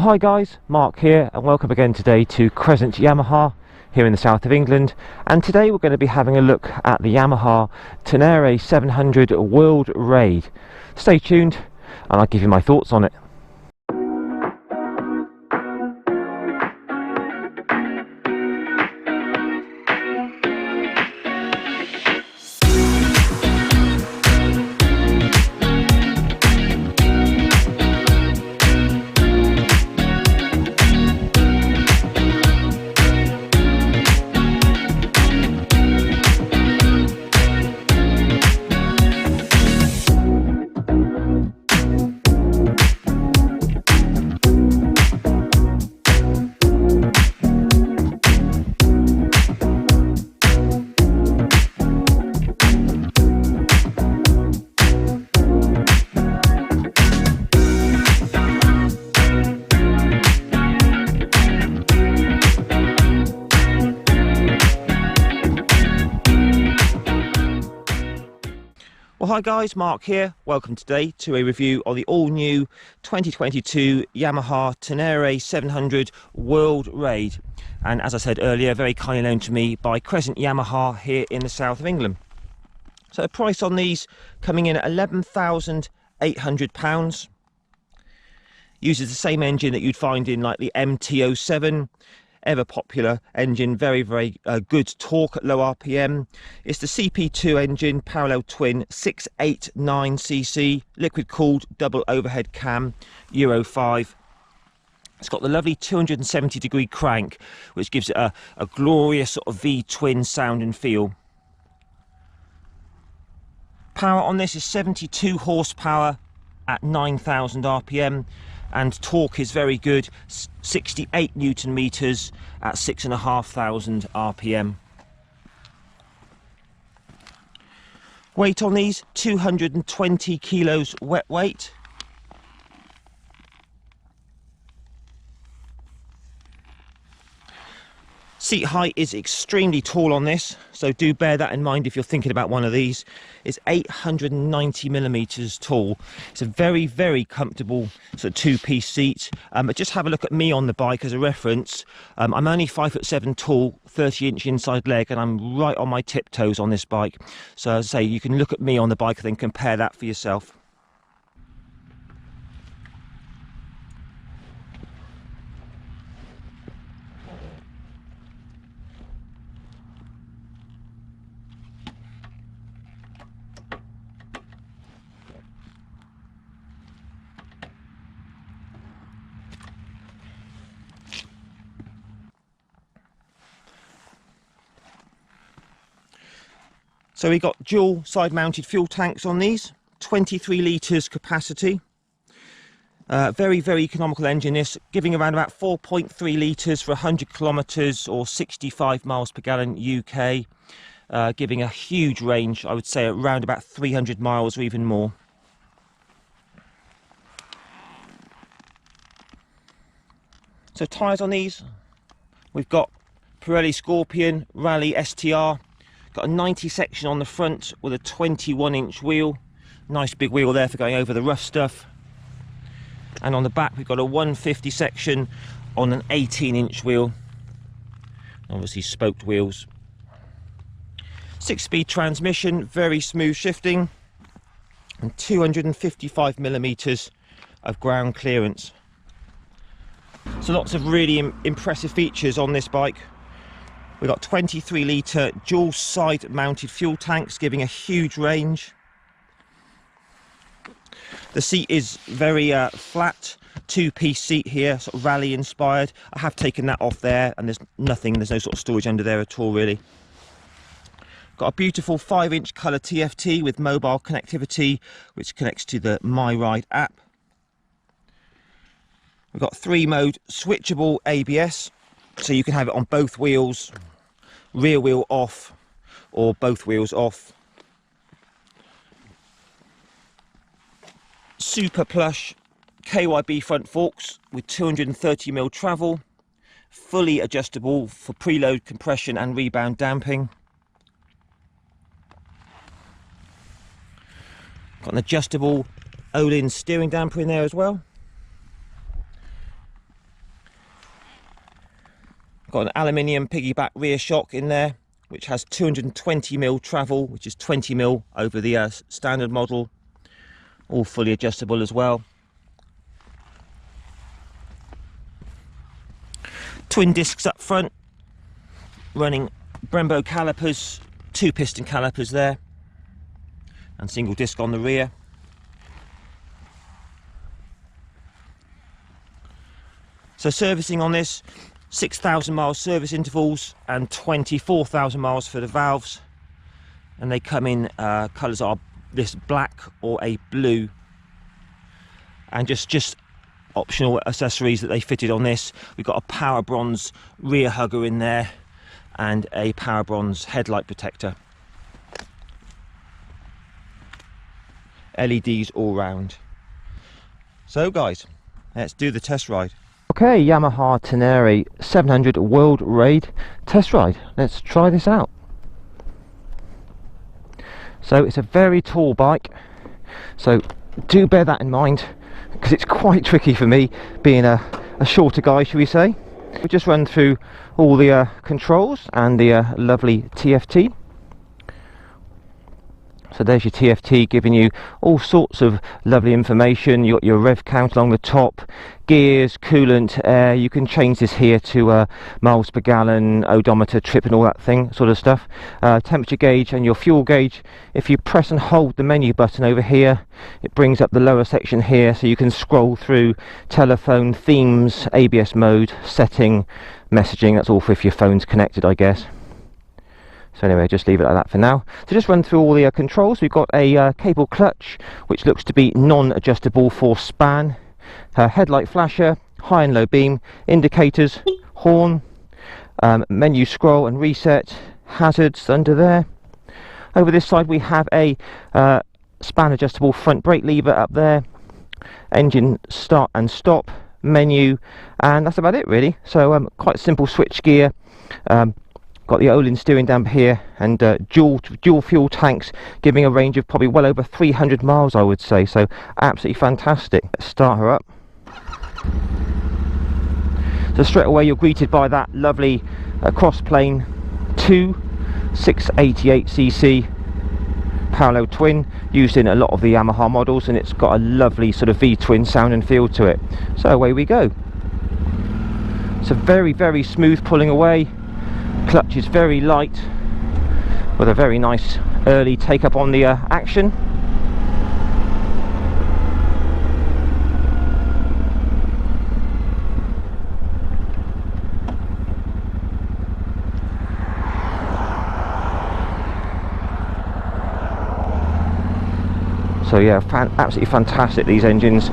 Well, hi guys, Mark here, and welcome again today to Crescent Yamaha here in the south of England. And today we're going to be having a look at the Yamaha Tenere 700 World Raid. Stay tuned and I'll give you my thoughts on it. Well, hi guys, Mark here. Welcome today to a review of the all-new 2022 Yamaha Tenere 700 World Raid. And as I said earlier, very kindly loaned to me by Crescent Yamaha here in the south of England. So the price on these coming in at £11,800. Uses the same engine that you'd find in like the MT-07. Ever popular engine, very good torque at low RPM. It's the CP2 engine, parallel twin, 689cc, liquid cooled, double overhead cam, Euro 5. It's got the lovely 270-degree crank, which gives it a glorious sort of V-twin sound and feel. Power on this is 72 horsepower at 9,000 RPM. And torque is very good, 68 newton meters at 6,500 RPM. Weight on these, 220 kilos wet weight. Seat height is extremely tall on this, so do bear that in mind if you're thinking about one of these. It's 890 millimeters tall. It's a very comfortable sort of two-piece seat. But just have a look at me on the bike as a reference. I'm only 5'7" tall, 30-inch inside leg, and I'm right on my tiptoes on this bike. So as I say, you can look at me on the bike and then compare that for yourself. So we got dual side mounted fuel tanks on these, 23 litres capacity. Very economical engine this, giving around about 4.3 litres for 100 kilometres or 65 miles per gallon UK. Giving a huge range, I would say around about 300 miles or even more. So tyres on these, we've got Pirelli Scorpion Rally STR. Got a 90 section on the front with a 21-inch wheel. Nice big wheel there for going over the rough stuff. And on the back we've got a 150 section on an 18-inch wheel. Obviously spoked wheels. 6-speed transmission, very smooth shifting. And 255 millimeters of ground clearance. So lots of really impressive features on this bike. We've got 23 litre dual side mounted fuel tanks giving a huge range. The seat is very flat, two-piece seat here, sort of rally inspired. I have taken that off there and there's no sort of storage under there at all really. Got a beautiful 5-inch colour TFT with mobile connectivity which connects to the My Ride app. We've got 3-mode switchable ABS. So you can have it on both wheels, rear wheel off or both wheels off. Super plush KYB front forks with 230mm travel, fully adjustable for preload compression and rebound damping. Got an adjustable Olin steering damper in there as well. Got an aluminium piggyback rear shock in there, which has 220mm travel, which is 20mm over the standard model. All fully adjustable as well. Twin discs up front, running Brembo calipers, 2 piston calipers there, and single disc on the rear. So servicing on this, 6,000 miles service intervals and 24,000 miles for the valves, and they come in colours are this black or a blue, and just optional accessories that they fitted on this. We've got a power bronze rear hugger in there and a power bronze headlight protector. LEDs all round. So guys, let's do the test ride. Okay, Yamaha Tenere 700 World Raid test ride. Let's try this out. So it's a very tall bike, so do bear that in mind, because it's quite tricky for me being a shorter guy, shall we say. We'll just run through all the controls and the lovely TFT. So there's your TFT, giving you all sorts of lovely information. You got your rev count along the top, gears, coolant, air. You can change this here to miles per gallon, odometer, trip and all that thing, sort of stuff. Temperature gauge and your fuel gauge. If you press and hold the menu button over here, it brings up the lower section here, so you can scroll through telephone, themes, ABS mode, setting, messaging. That's all for if your phone's connected, I guess. So anyway, just leave it like that for now. To just run through all the controls, we've got a cable clutch, which looks to be non-adjustable for span, headlight flasher, high and low beam, indicators, horn, menu scroll and reset, hazards under there. Over this side we have a span adjustable front brake lever up there, engine start and stop, menu, and that's about it really. So quite simple switch gear. Got the Olin steering down here, and dual fuel tanks, giving a range of probably well over 300 miles, I would say. So absolutely fantastic. Let's start her up. So straight away you're greeted by that lovely cross-plane 2 688cc parallel twin, used in a lot of the Yamaha models, and it's got a lovely sort of V-twin sound and feel to it. So away we go. So very, very smooth pulling away. Clutch is very light, with a very nice early take up on the action. So yeah, absolutely fantastic, these engines.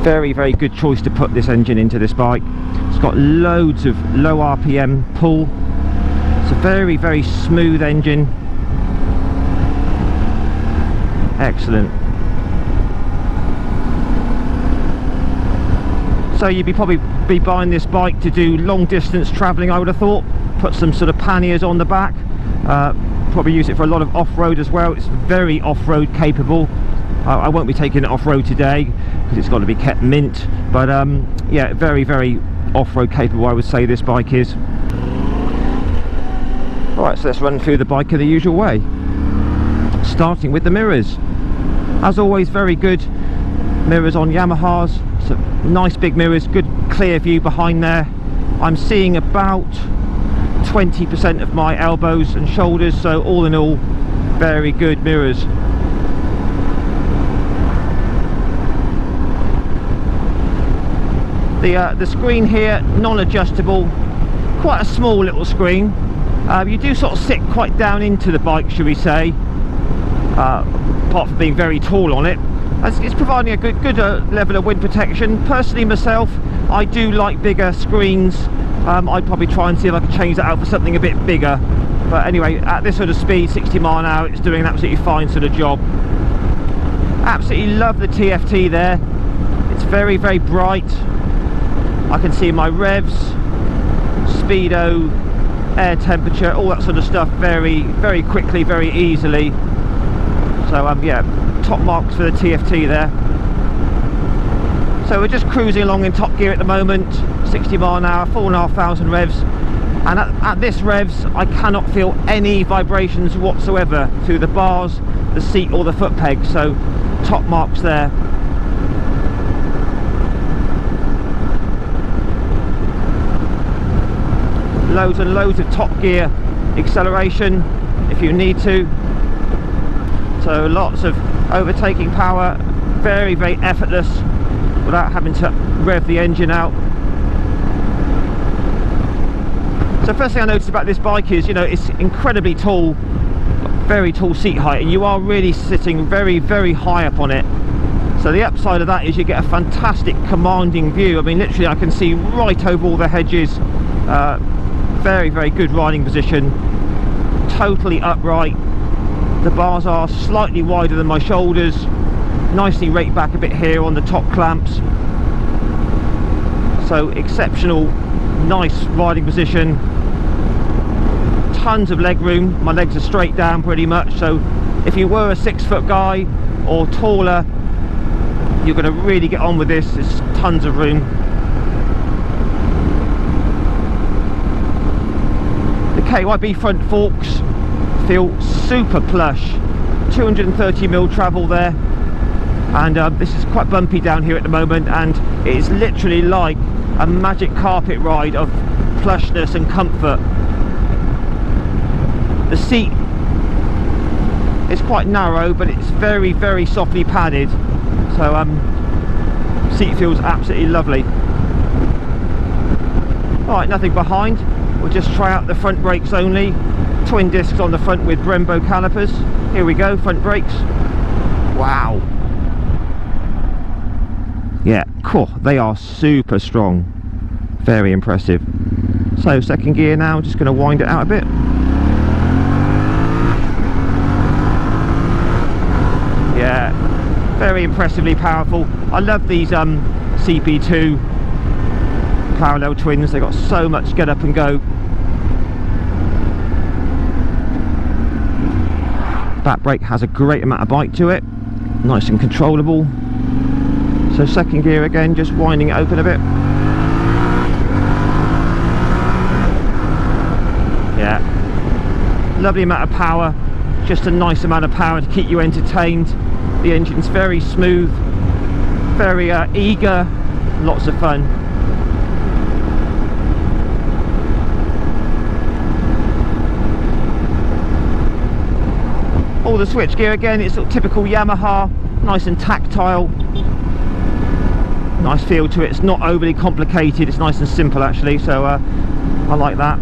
Very, very good choice to put this engine into this bike. It's got loads of low RPM pull. It's a very, very smooth engine. Excellent. So you'd probably be buying this bike to do long distance travelling, I would have thought. Put some sort of panniers on the back. Probably use it for a lot of off-road as well. It's very off-road capable. I won't be taking it off-road today because it's got to be kept mint. But yeah, very, very off-road capable, I would say this bike is. Alright, so let's run through the bike in the usual way, starting with the mirrors. As always, very good mirrors on Yamahas. So nice big mirrors, good clear view behind there. I'm seeing about 20% of my elbows and shoulders, so all in all, very good mirrors. The screen here, non-adjustable, quite a small little screen. You do sort of sit quite down into the bike, shall we say, apart from being very tall on it. It's providing a good level of wind protection. Personally myself, I do like bigger screens. I'd probably try and see if I could change that out for something a bit bigger. But anyway, at this sort of speed, 60 mile an hour, it's doing an absolutely fine sort of job. Absolutely love the TFT there. It's very, very bright. I can see my revs, speedo, air temperature, all that sort of stuff very, very quickly, very easily. So yeah, top marks for the TFT there. So we're just cruising along in top gear at the moment, 60 mile an hour, 4,500 revs. and at this revs I cannot feel any vibrations whatsoever through the bars, the seat or the foot peg, so top marks there. Loads and loads of top gear acceleration if you need to, so lots of overtaking power, very effortless without having to rev the engine out. So first thing I noticed about this bike is, you know, it's incredibly tall, very tall seat height, and you are really sitting very high up on it. So the upside of that is you get a fantastic commanding view. I mean, literally I can see right over all the hedges. Very good riding position, totally upright. The bars are slightly wider than my shoulders, nicely raked back a bit here on the top clamps, so exceptional, nice riding position. Tons of leg room, my legs are straight down pretty much, so if you were a 6 foot guy or taller, you're going to really get on with this. There's tons of room. The KYB front forks feel super plush, 230mm travel there, and this is quite bumpy down here at the moment, and it is literally like a magic carpet ride of plushness and comfort. The seat is quite narrow, but it's very softly padded, so seat feels absolutely lovely. Alright, nothing behind. We'll just try out the front brakes only. Twin discs on the front with Brembo calipers. Here we go, front brakes. Wow. Yeah, cool. They are super strong. Very impressive. So second gear now, just going to wind it out a bit. Yeah, very impressively powerful. I love these CP2 parallel twins. They've got so much get up and go. Back brake has a great amount of bite to it, nice and controllable. So second gear again, just winding it open a bit. Yeah, lovely amount of power, just a nice amount of power to keep you entertained. The engine's very smooth, very eager, lots of fun. All the switch gear again, it's sort of typical Yamaha, nice and tactile, nice feel to it. It's not overly complicated, it's nice and simple actually, so I like that.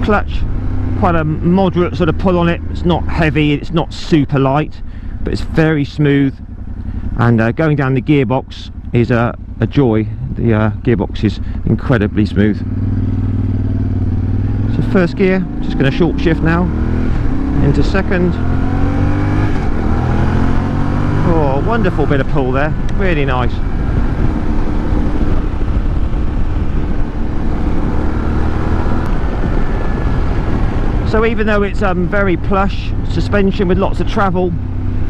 Clutch, quite a moderate sort of pull on it. It's not heavy, it's not super light, but it's very smooth, and going down the gearbox is a joy. The gearbox is incredibly smooth. So first gear, just going to short shift now into second. Oh, wonderful bit of pull there, really nice. So even though it's very plush suspension with lots of travel,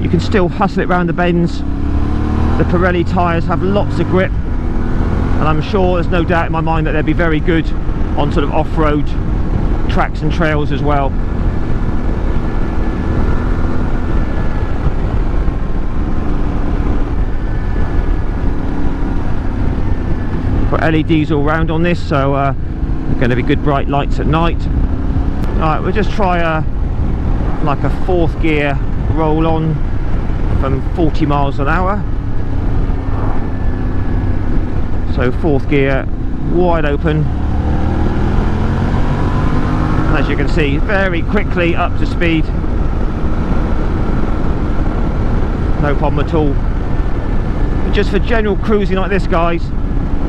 you can still hustle it around the bends. The Pirelli tyres have lots of grip, and I'm sure, there's no doubt in my mind, that they'll be very good on sort of off-road tracks and trails as well. Got LEDs all round on this, so going to be good bright lights at night. Alright, we'll just try like a fourth gear roll on from 40 miles an hour. So fourth gear, wide open, and as you can see, very quickly up to speed, no problem at all. But just for general cruising like this, guys,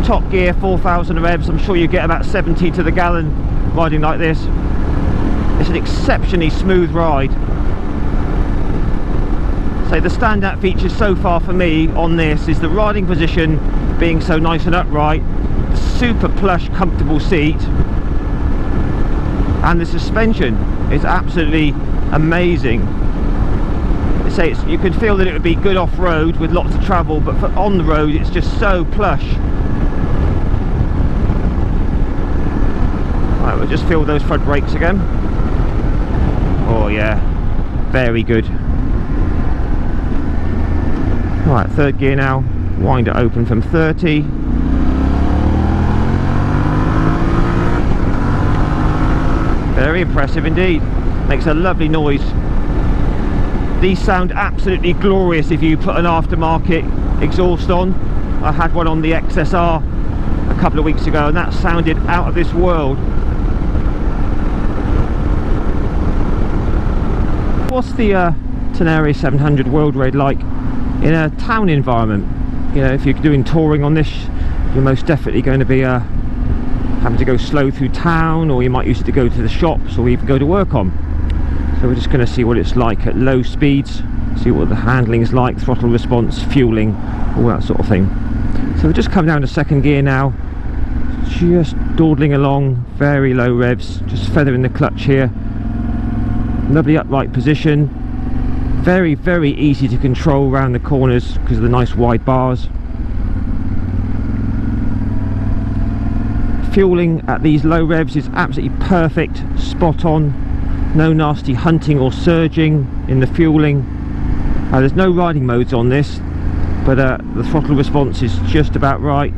top gear, 4,000 revs, I'm sure you get about 70 to the gallon riding like this. It's an exceptionally smooth ride. So the standout features so far for me on this is the riding position being so nice and upright, the super plush comfortable seat, and the suspension is absolutely amazing. say you can feel that it would be good off-road with lots of travel, but for on the road it's just so plush. Right, we'll just feel those front brakes again. Oh yeah, very good. Right, third gear now, wind it open from 30. Very impressive indeed, makes a lovely noise. These sound absolutely glorious if you put an aftermarket exhaust on. I had one on the XSR a couple of weeks ago and that sounded out of this world. What's the Tenere 700 World Raid like in a town environment? You know, if you're doing touring on this, you're most definitely going to be having to go slow through town, or you might use it to go to the shops or even go to work on. So we're just going to see what it's like at low speeds, see what the handling is like, throttle response, fueling, all that sort of thing. So we're just coming down to second gear now, just dawdling along, very low revs, just feathering the clutch here. Lovely upright position, very easy to control around the corners because of the nice wide bars. Fueling at these low revs is absolutely perfect, spot on, no nasty hunting or surging in the fueling. There's no riding modes on this, but the throttle response is just about right.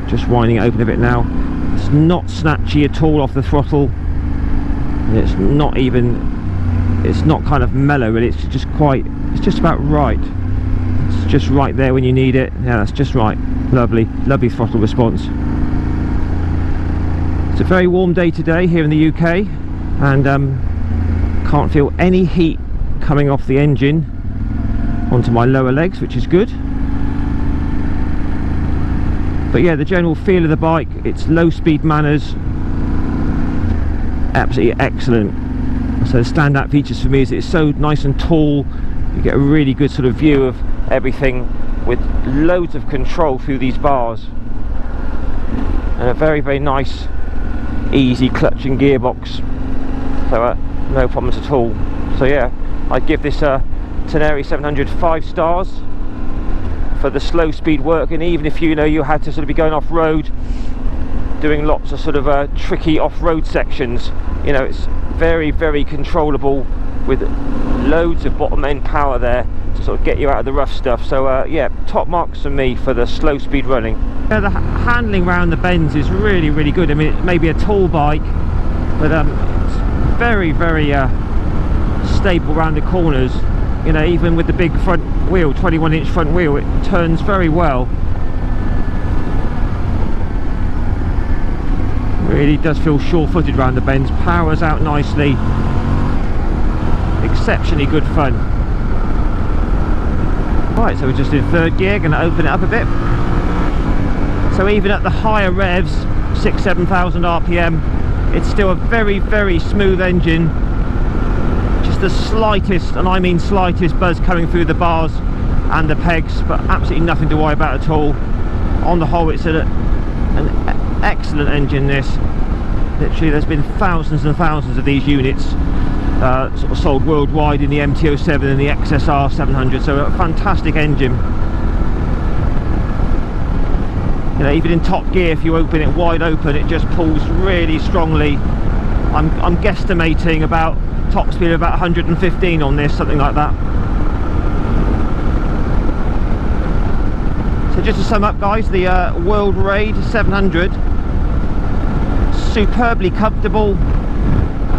Just winding it open a bit now. It's not snatchy at all off the throttle, and it's not kind of mellow, really. It's just about right. It's just right there when you need it. Yeah, that's just right. Lovely throttle response. It's a very warm day today here in the UK, and can't feel any heat coming off the engine onto my lower legs, which is good. But yeah, the general feel of the bike, its low speed manners, absolutely excellent. So the standout features for me is it's so nice and tall. You get a really good sort of view of everything with loads of control through these bars, and a very nice easy clutch and gearbox, so no problems at all. So yeah, I'd give this Tenere 700 5 stars for the slow speed work, and even if you had to sort of be going off road doing lots of sort of tricky off-road sections, it's very controllable with loads of bottom end power there to sort of get you out of the rough stuff. So yeah, top marks for me for the slow speed running. Yeah, the handling around the bends is really good. I mean, it may be a tall bike, but it's very stable around the corners. Even with the big front wheel, 21-inch front wheel, it turns very well. Really does feel sure-footed around the bends, powers out nicely, exceptionally good fun. Right, so we're just in third gear, going to open it up a bit. So even at the higher revs, 6,000–7,000 RPM, it's still a very smooth engine. Just the slightest, and I mean slightest, buzz coming through the bars and the pegs, but absolutely nothing to worry about at all. On the whole, it's an excellent engine, this. Literally, there's been thousands and thousands of these units sort of sold worldwide in the MT-07 and the XSR 700, so a fantastic engine. Even in top gear, if you open it wide open, it just pulls really strongly. I'm guesstimating about top speed of about 115 on this, something like that. So just to sum up, guys, the World Raid 700, superbly comfortable,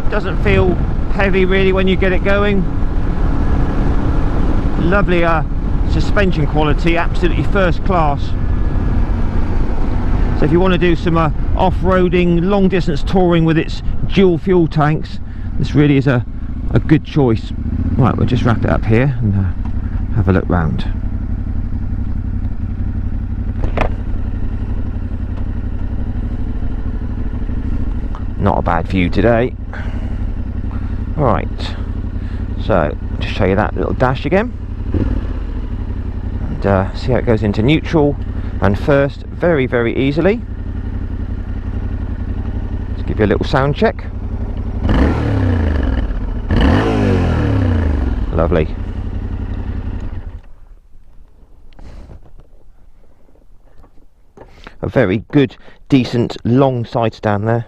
doesn't feel heavy really when you get it going. Lovely suspension quality, absolutely first class. So if you want to do some off-roading, long distance touring with its dual fuel tanks, this really is a good choice. Right, we'll just wrap it up here and have a look round. Not a bad view today. Right, so just show you that little dash again, and see how it goes into neutral and first very easily. Let's give you a little sound check. Lovely. a very good, decent, long side stand there.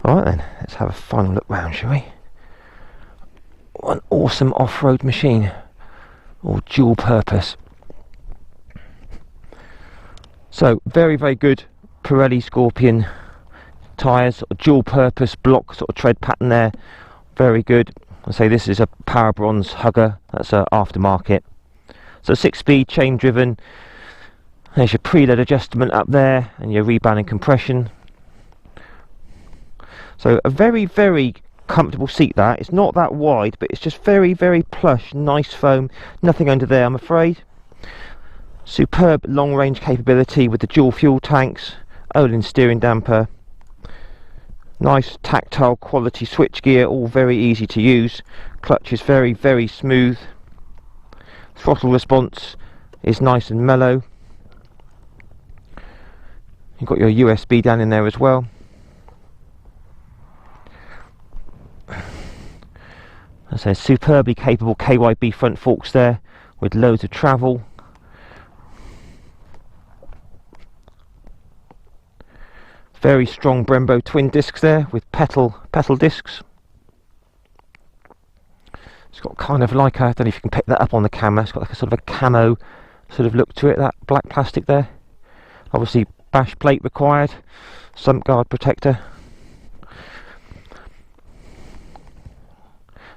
Alright then, let's have a final look round, shall we? What an awesome off-road machine, or dual purpose. So very, very good Pirelli Scorpion tyres, sort of dual purpose block sort of tread pattern there, very good. I say this is a Power Bronze Hugger, that's a aftermarket. So 6-speed chain driven. There's your preload adjustment up there and your rebound and compression. So a very, very comfortable seat that. It's not that wide, but it's just very, very plush, nice foam, nothing under there I'm afraid. Superb long range capability with the dual fuel tanks, Olin steering damper, nice tactile quality switch gear, all very easy to use. Clutch is very, very smooth. Throttle response is nice and mellow. You've got your USB down in there as well. As I say, superbly capable KYB front forks there with loads of travel. Very strong Brembo twin discs there with pedal discs. It's got kind of like I don't know if you can pick that up on the camera. It's got like a sort of a camo sort of look to it. That black plastic there. Obviously bash plate required. Sump guard protector.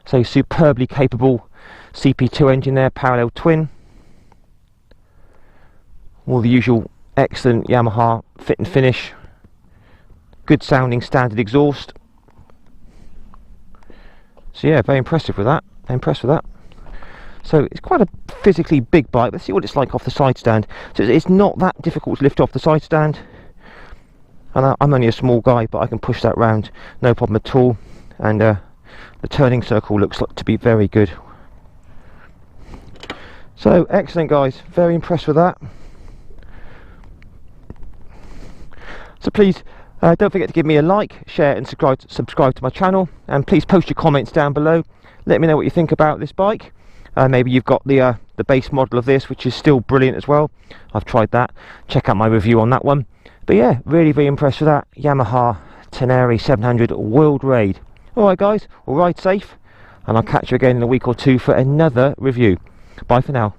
So superbly capable CP2 engine there, parallel twin. All the usual excellent Yamaha fit and finish. Good sounding standard exhaust. So yeah, very impressive with that. Impressed with that. So it's quite a physically big bike. Let's see what it's like off the side stand. So it's not that difficult to lift off the side stand. And I'm only a small guy, but I can push that round, no problem at all. And the turning circle looks like to be very good. So excellent guys, very impressed with that. So please don't forget to give me a like, share and subscribe to my channel, and please post your comments down below. Let me know what you think about this bike. Maybe you've got the base model of this, which is still brilliant as well. I've tried that. Check out my review on that one. But yeah, really very impressed with that Yamaha Tenere 700 World Raid. Alright guys, well, ride safe, and I'll catch you again in a week or two for another review. Bye for now.